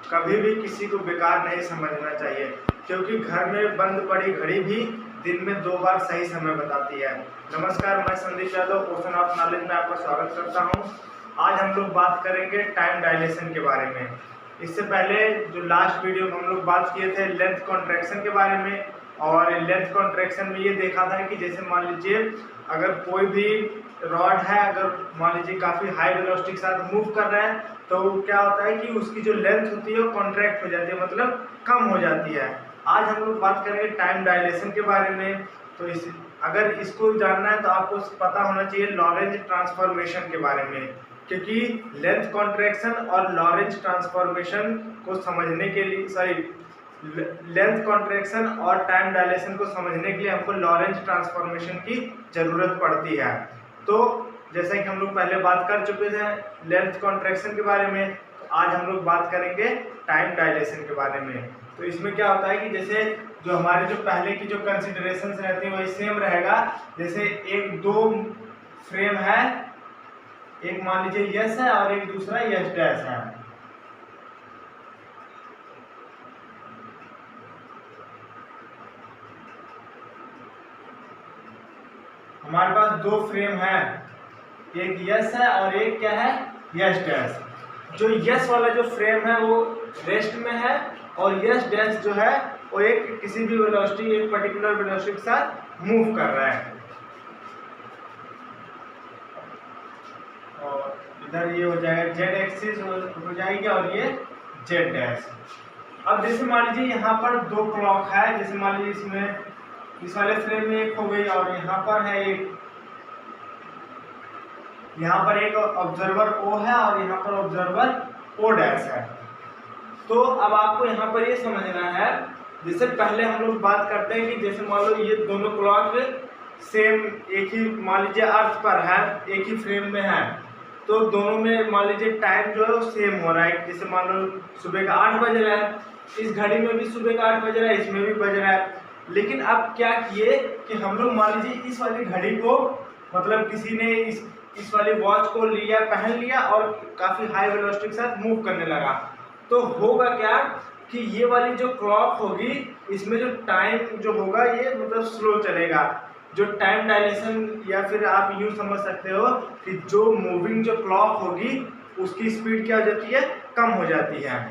कभी भी किसी को बेकार नहीं समझना चाहिए, क्योंकि घर में बंद पड़ी घड़ी भी दिन में 2 बार सही समय बताती है। नमस्कार, मैं Sandeep Yadav ocean of knowledge में आपका स्वागत करता हूं। आज हम लोग बात करेंगे टाइम डायलेशन के बारे में। इससे पहले जो लास्ट वीडियो में हम लोग बात किए थे लेंथ कॉन्ट्रैक्शन के बारे में, और लेंथ कॉन्ट्रैक्शन में ये देखा था कि जैसे मान लीजिए अगर कोई भी रॉड है, अगर मान लीजिए काफ़ी हाई वेलोसिटी के साथ मूव कर रहा है तो क्या होता है कि उसकी जो लेंथ होती है वो कॉन्ट्रैक्ट हो जाती है, मतलब कम हो जाती है। आज हम लोग बात करेंगे टाइम डायलेशन के बारे में। तो अगर इसको जानना है तो आपको पता होना चाहिए लॉरेंज ट्रांसफॉर्मेशन के बारे में, क्योंकि लेंथ कॉन्ट्रैक्शन और लॉरेंज ट्रांसफॉर्मेशन को समझने के लिए लेंथ कॉन्ट्रैक्शन और टाइम डायलेशन को समझने के लिए हमको लॉरेंज ट्रांसफॉर्मेशन की ज़रूरत पड़ती है। तो जैसा कि हम लोग पहले बात कर चुके थे लेंथ कॉन्ट्रैक्शन के बारे में, तो आज हम लोग बात करेंगे टाइम डायलेशन के बारे में। तो इसमें क्या होता है कि जैसे जो हमारे जो पहले की जो कंसिडरेशंस रहती है वही सेम रहेगा। जैसे एक दो फ्रेम है, एक मान लीजिए यस है और एक दूसरा यस डैश है। हमारे पास 2 फ्रेम है, एक यस है और एक क्या है यस डैश। जो यस वाला जो फ्रेम है वो रेस्ट में है और यस डैश जो है वो एक किसी भी वेलोसिटी, एक पर्टिकुलर वेलोसिटी के साथ मूव कर रहा है। और इधर ये हो जाएगा जेड एक्सिस हो जाएगी और ये जेड डैश। अब जैसे मान लीजिए यहाँ पर 2 क्लॉक है, जैसे मान लीजिए इसमें इस वाले फ्रेम में एक हो गई और यहाँ पर है एक, यहाँ पर एक ऑब्जर्वर O है और यहाँ पर ऑब्जर्वर O डैश है। तो अब आपको यहाँ पर ये समझना है, जैसे पहले हम लोग बात करते हैं कि जैसे मान लो ये दोनों क्लॉक सेम एक ही मान लीजिए अर्थ पर है, एक ही फ्रेम में है, तो दोनों में मान लीजिए टाइम जो है वो सेम हो रहा है। जैसे मान लो सुबह का 8 बज रहा है, इस घड़ी में भी सुबह का 8 बज रहा है, इसमें भी बज रहा है। लेकिन अब क्या किए कि हम लोग मान लीजिए इस वाली घड़ी को, मतलब किसी ने इस वाली वॉच को लिया, पहन लिया और काफ़ी हाई वेलोसिटी के साथ मूव करने लगा, तो होगा क्या कि ये वाली जो क्लॉक होगी इसमें जो टाइम जो होगा ये मतलब स्लो चलेगा। जो टाइम डायलेशन, या फिर आप यूँ समझ सकते हो कि जो मूविंग जो क्लॉक होगी उसकी स्पीड क्या हो जाती है, कम हो जाती है।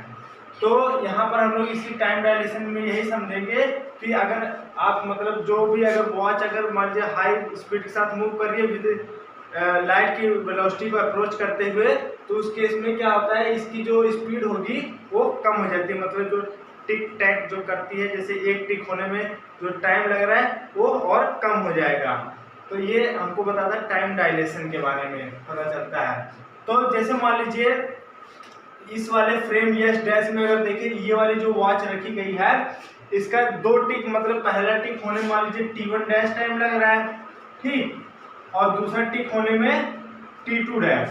तो यहाँ पर हम लोग इसी टाइम डायलेशन में यही समझेंगे कि अगर आप मतलब जो भी अगर वॉच अगर मान लीजिए हाई स्पीड के साथ मूव कर रही है विद लाइट की वेलोसिटी को अप्रोच करते हुए, तो उस केस में क्या होता है इसकी जो स्पीड होगी वो कम हो जाती है, मतलब जो टिक टैक जो करती है, जैसे एक टिक होने में जो टाइम लग रहा है वो और कम हो जाएगा। तो ये हमको बताता है टाइम डायलेशन के बारे में पता चलता है। तो जैसे मान लीजिए इस वाले फ्रेम यस डैश में अगर देखिए ये वाली जो वॉच रखी गई है इसका 2 टिक, मतलब पहला टिक होने में मान लीजिए T1 डैश टाइम लग रहा है, ठीक, और दूसरा टिक होने में T2 डैश।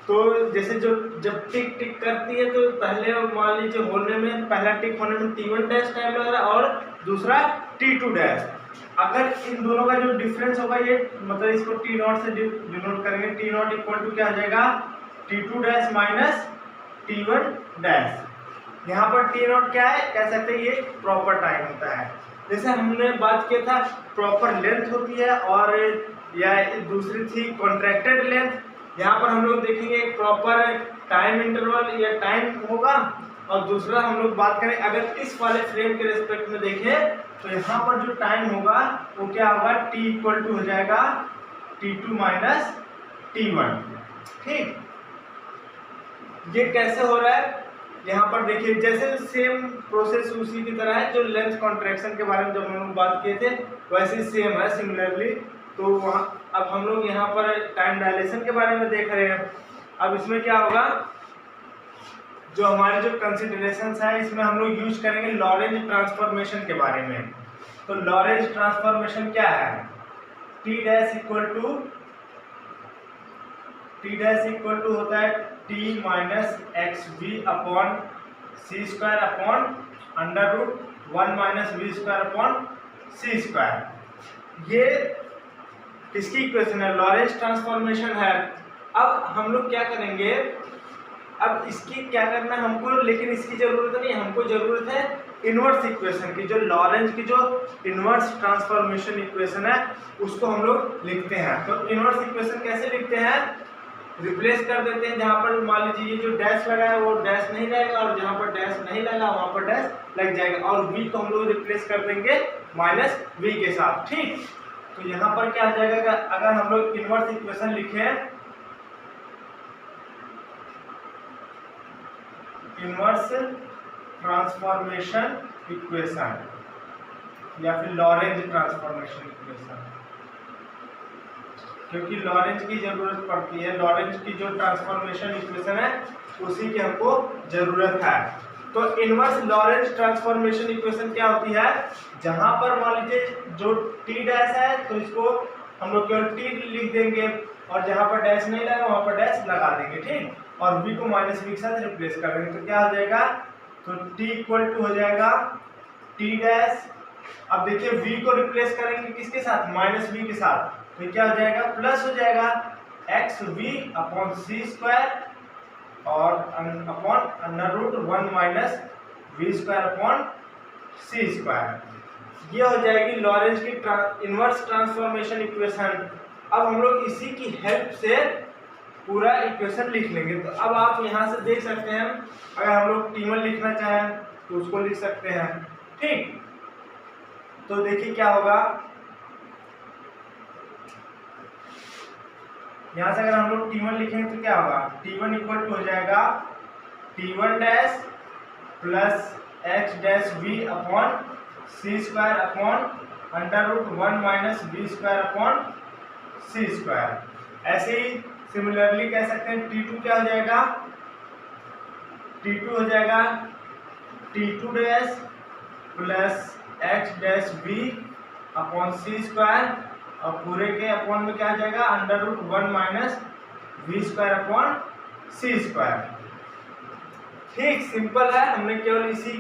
तो जैसे जो जब टिक टिक करती है तो पहले मान लीजिए होने में पहला टिक होने में T1 डैश टाइम लग रहा है और दूसरा T2 डैश। अगर इन दोनों का जो डिफरेंस होगा ये मतलब इसको T0 से डिनोट करेंगे, T0 इक्वल टू क्या हो जाएगा T2 dash minus T1 dash. यहाँ पर T0 क्या है, कह सकते हैं ये प्रॉपर टाइम होता है। जैसे हमने बात किया था प्रॉपर लेंथ होती है और या दूसरी थी कॉन्ट्रैक्टेड लेंथ। यहाँ पर हम लोग देखेंगे एक प्रॉपर टाइम इंटरवल या टाइम होगा, और दूसरा हम लोग बात करें अगर इस वाले फ्रेम के रिस्पेक्ट में देखें तो यहाँ पर जो टाइम होगा वो क्या होगा T इक्वल टू हो जाएगा T2 माइनस T1, ठीक। ये कैसे हो रहा है यहाँ पर देखिए, जैसे सेम प्रोसेस उसी की तरह है जो लेंथ कॉन्ट्रैक्शन के बारे में जब हम लोग बात किए थे वैसे सेम है सिमिलरली। तो वहाँ अब हम लोग यहाँ पर टाइम डायलेशन के बारे में देख रहे हैं। अब इसमें क्या होगा, जो हमारे जो कंसिडरेशंस है इसमें हम लोग यूज करेंगे लॉरेंज ट्रांसफॉर्मेशन के बारे में। तो लॉरेंज ट्रांसफॉर्मेशन क्या है, T डैश इक्वल टू होता है T minus X V upon C square upon under root 1 minus V square upon C square. ये किसकी इक्वेशन है, लॉरेंज ट्रांसफॉर्मेशन है। अब हम लोग क्या करेंगे, अब इसकी क्या करना है हमको, लेकिन इसकी जरूरत नहीं, हमको जरूरत है इनवर्स इक्वेशन की। जो लॉरेंज की जो इनवर्स ट्रांसफॉर्मेशन इक्वेशन है उसको हम लोग लिखते हैं। तो इनवर्स इक्वेशन कैसे लिखते हैं, रिप्लेस कर देते हैं। जहां पर मान लीजिए ये जो डैश लगा है वो डैश नहीं रहेगा, और जहां पर डैश नहीं लगा वहां पर डैश लग जाएगा, और v को हम लोग रिप्लेस कर देंगे माइनस v के साथ। ठीक, तो यहाँ पर क्या आ जाएगा, अगर हम लोग इनवर्स इक्वेशन लिखें, इनवर्स ट्रांसफॉर्मेशन इक्वेशन या फिर लॉरेंज ट्रांसफॉर्मेशन इक्वेशन, क्योंकि लॉरेंज की जरूरत पड़ती है, लॉरेंज की जो ट्रांसफॉर्मेशन इक्वेशन है उसी की हमको जरूरत है। तो इनवर्स लॉरेंज ट्रांसफॉर्मेशन इक्वेशन क्या होती है, जहां पर मान लीजिए जो टी डैश है तो इसको हम लोग केवल टी लिख देंगे, और जहां पर डैश नहीं लगा वहां पर डैश लगा देंगे। ठीक, और v को माइनस v के साथ रिप्लेस कर देंगे, तो क्या हो जाएगा, तो t इक्वल टू हो जाएगा t डैश। अब देखिए v को रिप्लेस करेंगे किसके साथ, माइनस v के साथ, तो क्या हो जाएगा, प्लस हो जाएगा X V upon C square और upon under root 1 minus V square upon C square. ये हो जाएगी लॉरेंज की इनवर्स ट्रांसफॉर्मेशन इक्वेशन। अब हम लोग इसी की हेल्प से पूरा इक्वेशन लिख लेंगे। तो अब आप यहाँ से देख सकते हैं, अगर हम लोग T1 लिखना चाहें तो उसको लिख सकते हैं। ठीक, तो देखिए क्या होगा, यहाँ से अगर हम लोग T1 लिखेंगे तो क्या होगा, T1 इक्वल टू हो जाएगा T1 dash plus X dash V upon C square upon under root 1 minus V square upon C square. ऐसे ही सिमिलरली कह सकते हैं T2 क्या हो जाएगा, T2 हो जाएगा T2 dash plus X dash V upon C square, और पूरे के अपॉन में क्या आ जाएगा, under root 1 minus V square upon C square. ठीक, सिंपल है, हमने केवल इसी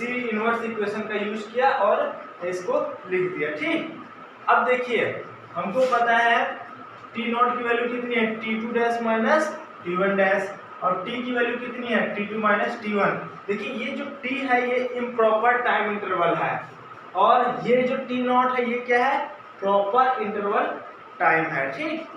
इनवर्स इक्वेशन का यूज किया और इसको लिख दिया। ठीक, अब देखिए हमको पता है टी नॉट की वैल्यू कितनी है, T2 dash minus T1 dash, और t की वैल्यू कितनी है, T2 माइनस T1। देखिए ये जो t है ये इम्प्रॉपर टाइम इंटरवल है, और ये जो T नॉट है ये क्या है, प्रॉपर इंटरवल टाइम है। ठीक,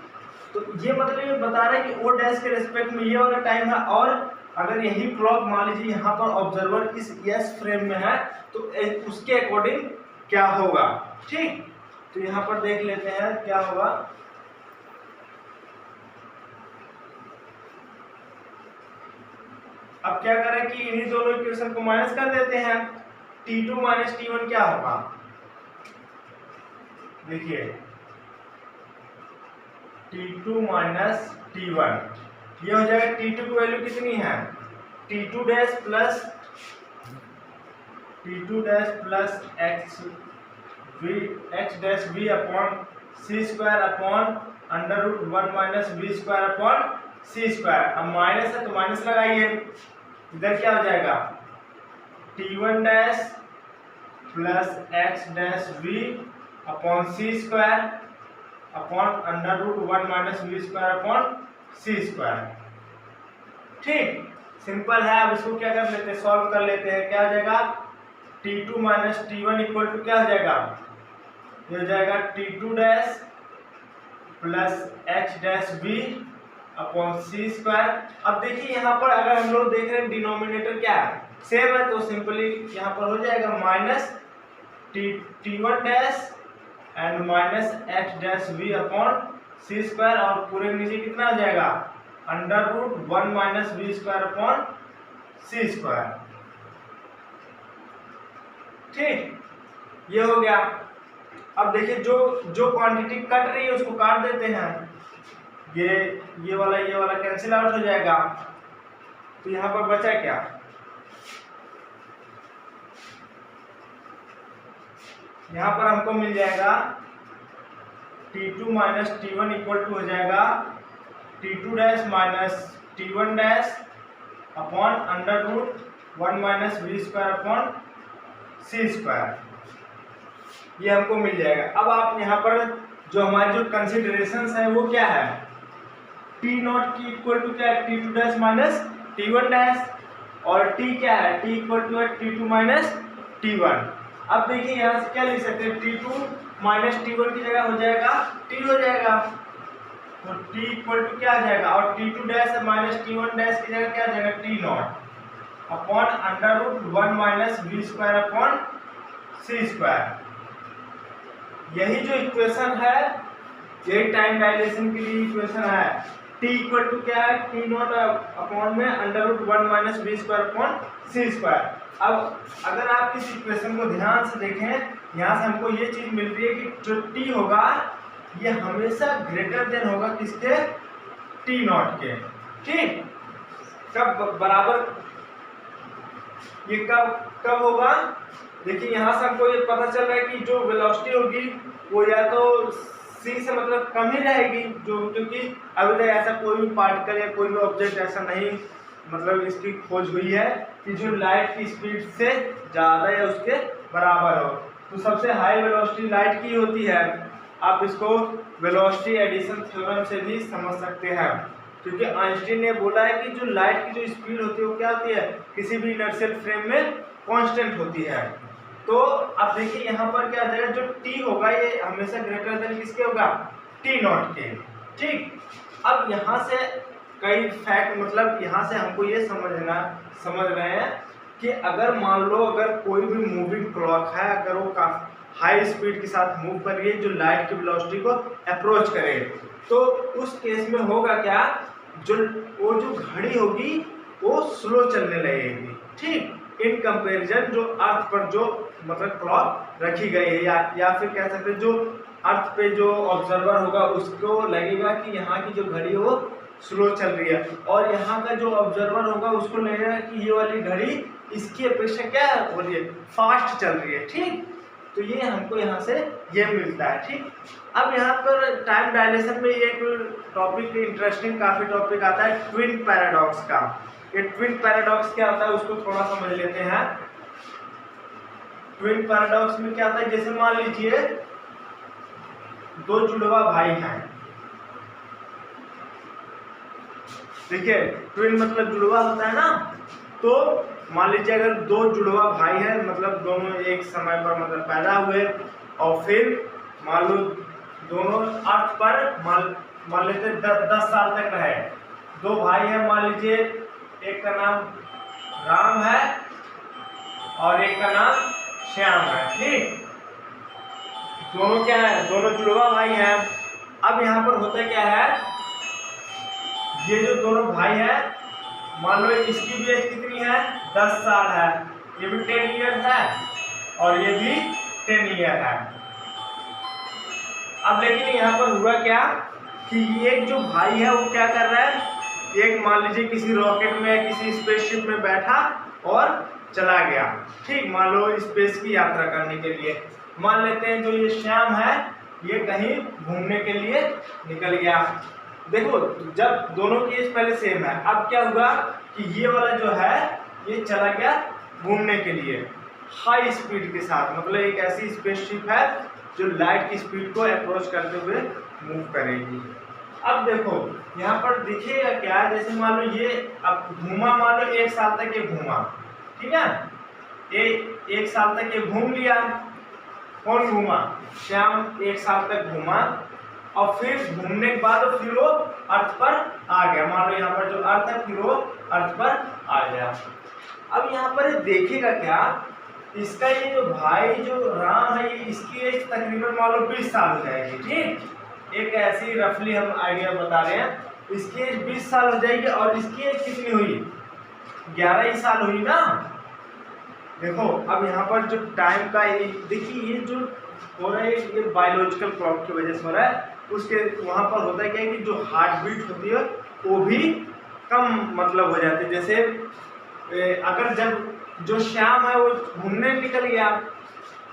तो ये मतलब ये बता रहा है कि ओ डैश के रेस्पेक्ट में ये वाला टाइम है, और अगर यही क्लॉक मान लीजिए यहाँ पर ऑब्जर्वर इस एस फ्रेम में है तो उसके अकॉर्डिंग क्या होगा। ठीक, तो यहाँ पर देख लेते हैं क्या होगा। अब क्या करें कि इन्हीं दोनों इक्वेशन को माइनस कर देते हैं, T2 माइनस T1 क्या होगा, देखिए T2 माइनस T1 ये हो जाएगा, T2 की वैल्यू कितनी है, T2 dash plus X dash V upon C square upon under root 1 minus V square upon C square. अब माइनस है तो माइनस लगाइए, इधर क्या हो जाएगा, T1 dash plus X dash V upon C square upon under root 1 minus V square upon C square. ठीक, simple है। अब इसको क्या कर लेते हैं, सॉल्व कर लेते हैं। क्या हो जाएगा, T2 minus T1 equal to क्या हो जाएगा, ये हो जाएगा T2 dash plus X dash V upon C square. अब देखिए यहाँ पर अगर हम लोग देख रहे हैं डिनोमिनेटर क्या है, सेम है, तो सिंपली यहाँ पर हो जाएगा minus T1 dash and minus X dash V upon C square, और पूरे नीचे कितना हो जाएगा, under root 1 minus V square upon C square. ठीक, ये हो गया। अब देखिए जो क्वांटिटी कट रही है उसको काट देते हैं, ये वाला कैंसिल आउट हो जाएगा, तो यहाँ पर बचा क्या, यहाँ पर हमको मिल जाएगा T2 minus T1 equal to हो जाएगा T2 dash minus T1 dash upon under root 1 minus V square upon C square, ये हमको मिल जाएगा। अब आप यहाँ पर जो हमारी जो कंसिडरेशंस है वो क्या है, T नॉट की इक्वल टू क्या है, T2 dash minus T1 dash, और T क्या है, T इक्वल टू है T2 माइनस T1। अब देखिए यहाँ से क्या लिख सकते हैं, T2 माइनस T1 की जगह हो जाएगा T हो जाएगा, तो T इक्वल टू क्या आ जाएगा, और T2 dash minus T1 dash की जगह क्या आ जाएगा, T naught upon under root 1 minus B square upon C square. यही जो इक्वेशन है, यही टाइम डायलेशन के लिए इक्वेशन है। T इक्वल टू क्या है, T नॉट अपॉन में under root 1 minus B square upon C square. अब अगर आप इस इक्वेशन को ध्यान से देखें, यहाँ से हमको ये चीज मिल रही है कि जो T होगा ये हमेशा ग्रेटर देन होगा किसके, T नॉट के। ठीक, कब बराबर, ये कब होगा, देखिए यहाँ से हमको ये पता चल रहा है कि जो वेलोसिटी होगी वो या तो c से मतलब कम ही रहेगी, जो क्योंकि अभी तक ऐसा कोई भी पार्टिकल या कोई भी ऑब्जेक्ट ऐसा नहीं मतलब इसकी खोज हुई है कि जो लाइट की स्पीड से ज़्यादा या उसके बराबर हो। तो सबसे हाई वेलोसिटी लाइट की होती है। आप इसको वेलोसिटी एडिशन थ्योरम से भी समझ सकते हैं, क्योंकि आइंस्टीन ने बोला है कि जो लाइट की जो स्पीड होती है वो क्या होती है, किसी भी इनर्शियल फ्रेम में कांस्टेंट होती है। तो अब देखिए यहाँ पर क्या आ जाएगा, जो T होगा ये हमेशा ग्रेटर देन किसके होगा, T नॉट के। ठीक, अब यहाँ से कई फैक्ट मतलब यहाँ से हमको ये समझ रहे हैं कि अगर मान लो अगर कोई भी मूविंग क्लॉक है, अगर वो काफी हाई स्पीड के साथ मूव कर रही है जो लाइट की वेलोसिटी को अप्रोच करे, तो उस केस में होगा क्या, वो जो घड़ी होगी वो स्लो चलने लगेगी। ठीक, इन कंपैरिजन जो अर्थ पर जो मतलब क्लॉक रखी गई है, या फिर कह सकते हैं जो अर्थ पे जो ऑब्जर्वर होगा उसको लगेगा कि यहाँ की जो घड़ी है वो स्लो चल रही है, और यहाँ का जो ऑब्जर्वर होगा उसको लगेगा कि ये वाली घड़ी इसकी अपेक्षा क्या हो रही है, फास्ट चल रही है। ठीक, तो ये हमको यहाँ से ये मिलता है। ठीक, अब यहाँ पर टाइम डायलेशन में एक टॉपिक इंटरेस्टिंग काफी टॉपिक आता है ट्विन पैराडॉक्स का। ये ट्विन पैराडॉक्स क्या होता है उसको थोड़ा समझ लेते हैं। ट्विन पैराडॉक्स में क्या होता है, जैसे मान लीजिए दो जुड़वा भाई हैं। देखिए ट्विन मतलब जुड़वा होता है ना, तो मान लीजिए अगर दो जुड़वा भाई है मतलब दोनों एक समय पर मतलब पैदा हुए, और फिर मान लो दोनों अर्थ पर मान लेते 10 साल तक रहे। दो भाई हैं, मान लीजिए एक का नाम राम है और एक का नाम श्याम है। ठीक, दोनों क्या है, दोनों जुड़वा भाई हैं। अब यहाँ पर होता क्या है, ये जो दोनों भाई है मान लो इसकी भी एज कितनी है, 10 साल है, ये भी 10 ईयर है और ये भी 10 ईयर है। अब लेकिन यहाँ पर हुआ क्या कि एक जो भाई है वो क्या कर रहा है, एक मान लीजिए किसी रॉकेट में किसी स्पेसशिप में बैठा और चला गया। ठीक, मान लो स्पेस की यात्रा करने के लिए। मान लेते हैं जो ये श्याम है ये कहीं घूमने के लिए निकल गया। देखो जब दोनों की एज पहले सेम है, अब क्या हुआ कि ये वाला जो है ये चला गया घूमने के लिए हाई स्पीड के साथ, मतलब एक ऐसी स्पेसशिप है जो लाइट की स्पीड को अप्रोच करते हुए मूव करेगी। अब देखो यहाँ पर दिखेगा क्या, जैसे मान लो ये अब घूमा, मान लो 1 साल तक ये घूमा। ठीक है, एक साल तक ये घूम लिया। कौन घूमा, श्याम 1 साल तक घूमा, और फिर घूमने के बाद फिर वो अर्थ पर आ गया। मान लो यहाँ पर जो अर्थ है फिर वो अर्थ पर आ गया। अब यहाँ पर देखिएगा क्या, इसका ये जो भाई जो राम है ये इसकी एज तकरीबन मान लो 20 साल हो जाएगी। ठीक, एक ऐसी रफली हम आइडिया बता रहे हैं, इसकी एज 20 साल हो जाएगी और इसकी एज कितनी हुई, 11 ही साल हुई ना। देखो अब यहाँ पर जो टाइम का देखिए ये जो हो रहा है ये बायोलॉजिकल क्लॉक की वजह से हो रहा है। उसके वहाँ पर होता है क्या है कि जो हार्ट बीट होती है वो भी कम मतलब हो जाती है। जैसे अगर जब जो श्याम है वो घूमने निकल गया,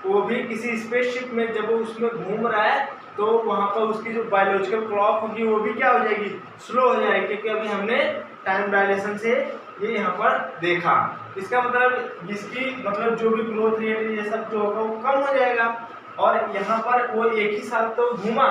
वो भी किसी स्पेसशिप में जब वो उसमें घूम रहा है तो वहाँ पर उसकी जो बायोलॉजिकल क्लॉक होगी वो भी क्या हो जाएगी, स्लो हो जाएगी, क्योंकि अभी हमने टाइम डायलेशन से ये यहाँ पर देखा। इसका मतलब इसकी मतलब जो भी ग्रोथ रेट ये सब जो होगा वो कम हो जाएगा। और यहाँ पर वो 1 ही साल तो घूमा,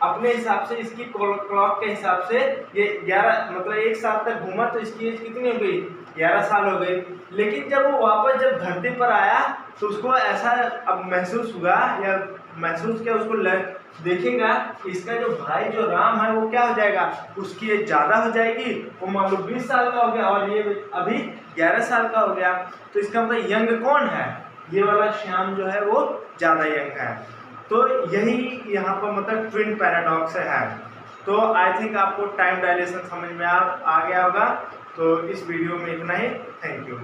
अपने हिसाब से इसकी क्लॉक के हिसाब से ये 11 मतलब 1 साल तक घूमा तो इसकी एज कितनी हो गई, 11 साल हो गई। लेकिन जब वो वापस जब धरती पर आया तो उसको ऐसा अब महसूस हुआ या महसूस किया, उसको देखेगा इसका जो भाई जो राम है वो क्या हो जाएगा, उसकी एज ज़्यादा हो जाएगी, वो मान लो 20 साल का हो गया और ये अभी 11 साल का हो गया। तो इसका मतलब यंग कौन है, ये वाला श्याम जो है वो ज़्यादा यंग है। तो यही यहाँ पर मतलब ट्विन पैराडॉक्स है। तो आई थिंक आपको टाइम डायलेशन समझ में आ गया होगा। तो इस वीडियो में इतना ही। Thank you.